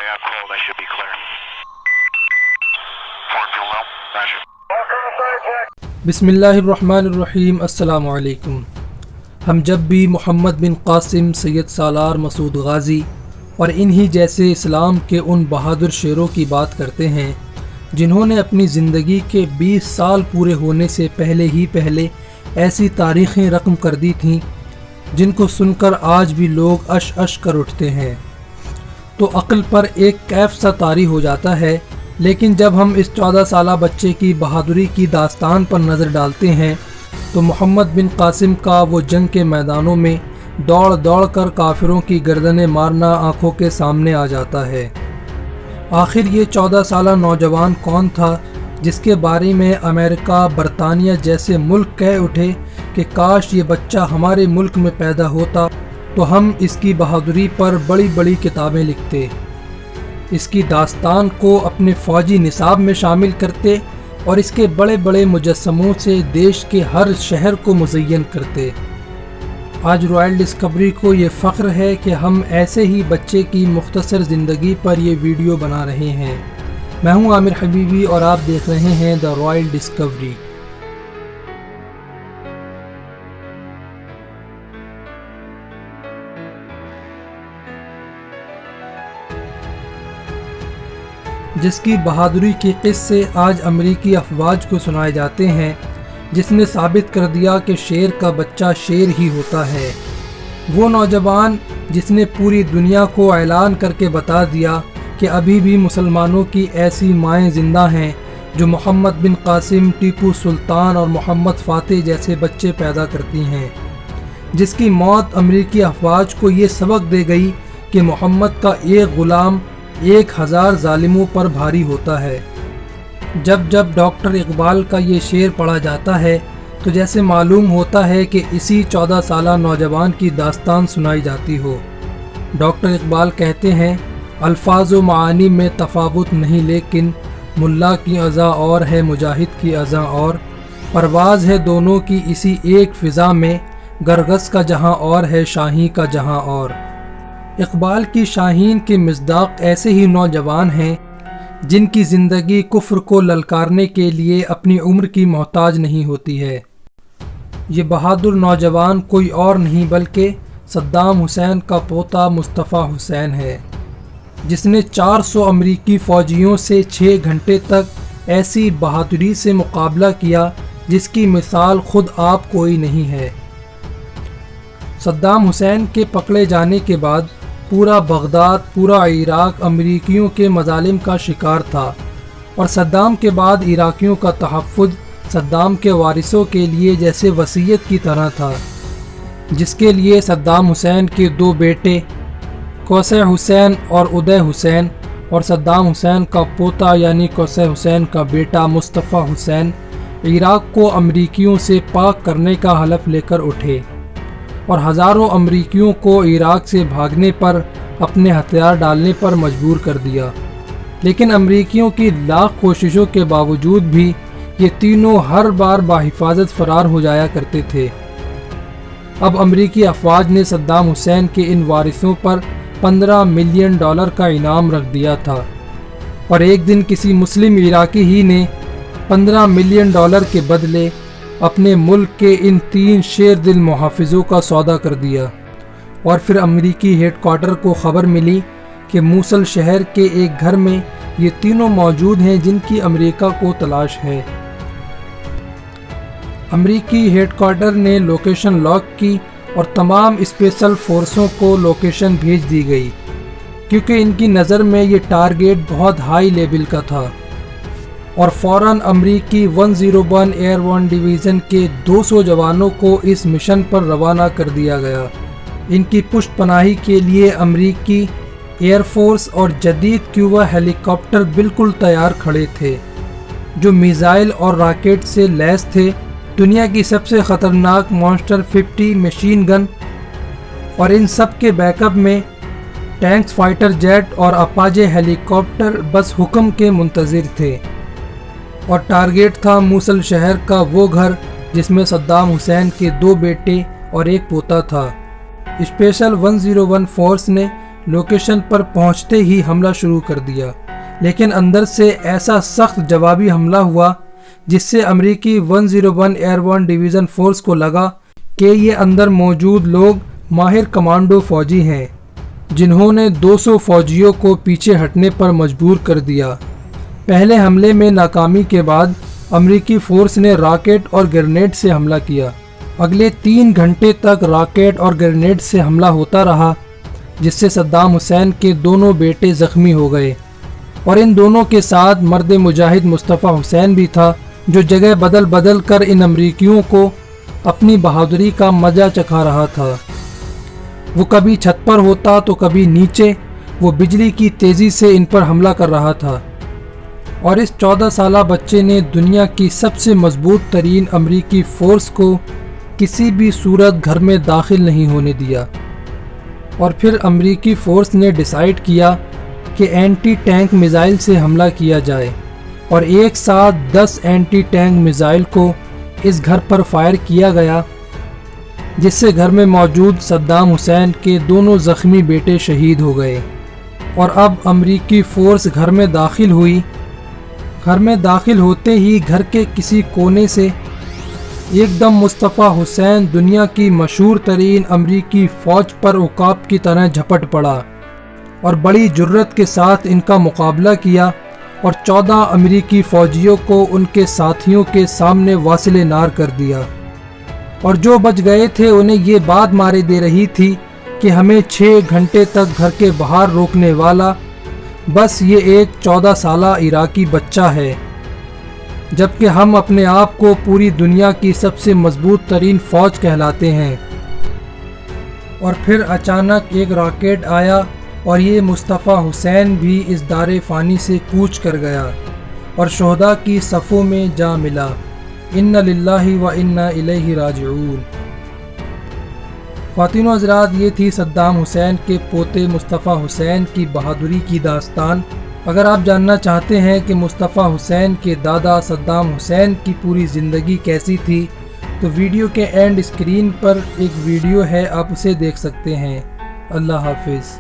got cold. I should be clear. Fort fuel low. Roger. बिस्मिल्लाहिर्रहमानिर्रहीम। अस्सलाम वालेकुम। हम जब भी मोहम्मद बिन कासिम, सैयद सालार मसूद गाज़ी और इन्हीं जैसे इस्लाम के उन बहादुर शेरों की बात करते हैं जिन्होंने अपनी ज़िंदगी के 20 साल पूरे होने से पहले ऐसी तारीख़ें रक़म कर दी थीं जिनको सुनकर आज भी लोग अश अश कर उठते हैं, तो अक़ल पर एक कैफ सा तारी हो जाता है। लेकिन जब हम इस 14 साला बच्चे की बहादुरी की दास्तान पर नज़र डालते हैं तो मोहम्मद बिन कासिम का वो जंग के मैदानों में दौड़ दौड़ कर काफिरों की गर्दनें मारना आँखों के सामने आ जाता है। आखिर ये 14 साला नौजवान कौन था जिसके बारे में अमेरिका, बरतानिया जैसे मुल्क कह उठे कि काश ये बच्चा हमारे मुल्क में पैदा होता तो हम इसकी बहादुरी पर बड़ी बड़ी किताबें लिखते, इसकी दास्तान को अपने फ़ौजी निसाब में शामिल करते और इसके बड़े बड़े मुजस्समों से देश के हर शहर को मुज़य्यन करते। आज रॉयल डिस्कवरी को ये फ़ख्र है कि हम ऐसे ही बच्चे की मुख्तसर ज़िंदगी पर ये वीडियो बना रहे हैं। मैं हूं आमिर हबीबी और आप देख रहे हैं द रॉयल डिस्कवरी। जिसकी बहादुरी के किस्से आज अमरीकी अफवाज को सुनाए जाते हैं, जिसने साबित कर दिया कि शेर का बच्चा शेर ही होता है। वो नौजवान जिसने पूरी दुनिया को ऐलान करके बता दिया कि अभी भी मुसलमानों की ऐसी माएँ ज़िंदा हैं जो मोहम्मद बिन कासिम, टीपू सुल्तान और मोहम्मद फ़ातेह जैसे बच्चे पैदा करती हैं। जिसकी मौत अमरीकी अफवाज को ये सबक दे गई कि मोहम्मद का एक ग़ुलाम 1000 ज़ालिमों पर भारी होता है। जब जब डॉक्टर इकबाल का ये शेर पढ़ा जाता है तो जैसे मालूम होता है कि इसी 14 साला नौजवान की दास्तान सुनाई जाती हो। डॉक्टर इकबाल कहते हैं, अल्फाज़ व मानी में तफावुत नहीं, लेकिन मुल्ला की अज़ा और है, मुजाहिद की अज़ा और, परवाज़ है दोनों की इसी एक फ़िज़ा में, गरगस का जहाँ और है, शाही का जहाँ और। इकबाल की शाहीन के मिस्दाक ऐसे ही नौजवान हैं जिनकी ज़िंदगी कुफ्र को ललकारने के लिए अपनी उम्र की मोहताज नहीं होती है। ये बहादुर नौजवान कोई और नहीं बल्कि सद्दाम हुसैन का पोता मुस्तफ़ा हुसैन है, जिसने 400 अमरीकी फ़ौजियों से 6 घंटे तक ऐसी बहादुरी से मुकाबला किया जिसकी मिसाल ख़ुद आप कोई नहीं है। सद्दाम हुसैन के पकड़े जाने के बाद पूरा बगदाद, पूरा इराक़ अमरीकियों के मज़ालिम का शिकार था और सद्दाम के बाद इराक़ियों का तहफ़्फ़ुज़ सद्दाम के वारिसों के लिए जैसे वसीयत की तरह था, जिसके लिए सद्दाम हुसैन के 2 बेटे कौसै हुसैन और उदय हुसैन और सद्दाम हुसैन का पोता यानी कौसै हुसैन का बेटा मुस्तफ़ा हुसैन इराक़ को अमरीकियों से पाक करने का हलफ लेकर उठे और हज़ारों अमरीकियों को इराक़ से भागने पर अपने हथियार डालने पर मजबूर कर दिया। लेकिन अमरीकियों की लाख कोशिशों के बावजूद भी ये तीनों हर बार बाहिफाजत फ़रार हो जाया करते थे। अब अमरीकी अफवाज ने सद्दाम हुसैन के इन वारिसों पर $15 मिलियन का इनाम रख दिया था और एक दिन किसी मुस्लिम इराक़ी ही ने $15 मिलियन के बदले अपने मुल्क के इन 3 शेर दिल मुहाफ़िज़ों का सौदा कर दिया। और फिर अमरीकी हेडक्वार्टर को ख़बर मिली कि मूसल शहर के एक घर में ये तीनों मौजूद हैं जिनकी अमेरिका को तलाश है। अमरीकी हेडक्वार्टर ने लोकेशन लॉक की और तमाम स्पेशल फोर्सों को लोकेशन भेज दी गई, क्योंकि इनकी नज़र में ये टारगेट बहुत हाई लेवल का था और फ़ौरन अमरीकी 101 एयर डिवीज़न के 200 जवानों को इस मिशन पर रवाना कर दिया गया। इनकी पुष्ट पनाही के लिए अमरीकी एयरफोर्स और जदीद क्यूबा हेलीकॉप्टर बिल्कुल तैयार खड़े थे, जो मिसाइल और रॉकेट से लैस थे। दुनिया की सबसे ख़तरनाक मॉन्स्टर 50 मशीन गन और इन सब के बैकअप में टैंक्स, फाइटर जेट और अपाचे हेलीकॉप्टर बस हुक्म के मुंतज़िर थे। और टारगेट था मूसल शहर का वो घर जिसमें सद्दाम हुसैन के 2 बेटे और एक पोता था। स्पेशल 101 फोर्स ने لوکیشن پر پہنچتے ہی حملہ شروع کر دیا، لیکن اندر سے ایسا سخت جوابی حملہ ہوا جس سے امریکی 101 ایئر ڈویژن فورس کو لگا کہ یہ اندر موجود لوگ ماہر کمانڈو فوجی ہیں، جنہوں نے 200 فوجیوں کو پیچھے ہٹنے پر مجبور کر دیا۔ پہلے حملے میں ناکامی کے بعد امریکی فورس نے راکٹ اور گرینیڈ سے حملہ کیا۔ اگلے 3 گھنٹے تک راکٹ اور گرینیڈ سے حملہ ہوتا رہا، جس سے صدام حسین کے دونوں بیٹے زخمی ہو گئے، اور ان دونوں کے ساتھ مرد مجاہد مصطفیٰ حسین بھی تھا، جو جگہ بدل بدل کر ان امریکیوں کو اپنی بہادری کا مزہ چکھا رہا تھا۔ وہ کبھی چھت پر ہوتا تو کبھی نیچے، وہ بجلی کی تیزی سے ان پر حملہ کر رہا تھا، اور اس 14 سالہ بچے نے دنیا کی سب سے مضبوط ترین امریکی فورس کو کسی بھی صورت گھر میں داخل نہیں ہونے دیا۔ اور پھر امریکی فورس نے ڈیسائیڈ کیا کہ اینٹی ٹینک میزائل سے حملہ کیا جائے، اور ایک ساتھ 10 اینٹی ٹینک میزائل کو اس گھر پر فائر کیا گیا، جس سے گھر میں موجود صدام حسین کے دونوں زخمی بیٹے شہید ہو گئے۔ اور اب امریکی فورس گھر میں داخل ہوئی۔ گھر میں داخل ہوتے ہی گھر کے کسی کونے سے ایک دم مصطفیٰ حسین دنیا کی مشہور ترین امریکی فوج پر عقاب کی طرح جھپٹ پڑا، اور بڑی جرت کے ساتھ ان کا مقابلہ کیا، اور 14 امریکی فوجیوں کو ان کے ساتھیوں کے سامنے واصل نار کر دیا۔ اور جو بچ گئے تھے انہیں یہ بات مارے دے رہی تھی کہ ہمیں 6 گھنٹے تک گھر کے باہر روکنے والا بس یہ ایک 14 سالہ عراقی بچہ ہے، جبکہ ہم اپنے آپ کو پوری دنیا کی سب سے مضبوط ترین فوج کہلاتے ہیں۔ اور پھر اچانک ایک راکٹ آیا، اور یہ مصطفیٰ حسین بھی اس دار فانی سے کوچ کر گیا اور شہداء کی صفوں میں جا ملا۔ ان للہ و انا الیہ راجعون۔ خواتین و حضرات، یہ تھی صدام حسین کے پوتے مصطفیٰ حسین کی بہادری کی داستان۔ اگر آپ جاننا چاہتے ہیں کہ مصطفیٰ حسین کے دادا صدام حسین کی پوری زندگی کیسی تھی، تو ویڈیو کے اینڈ اسکرین پر ایک ویڈیو ہے، آپ اسے دیکھ سکتے ہیں۔ اللہ حافظ۔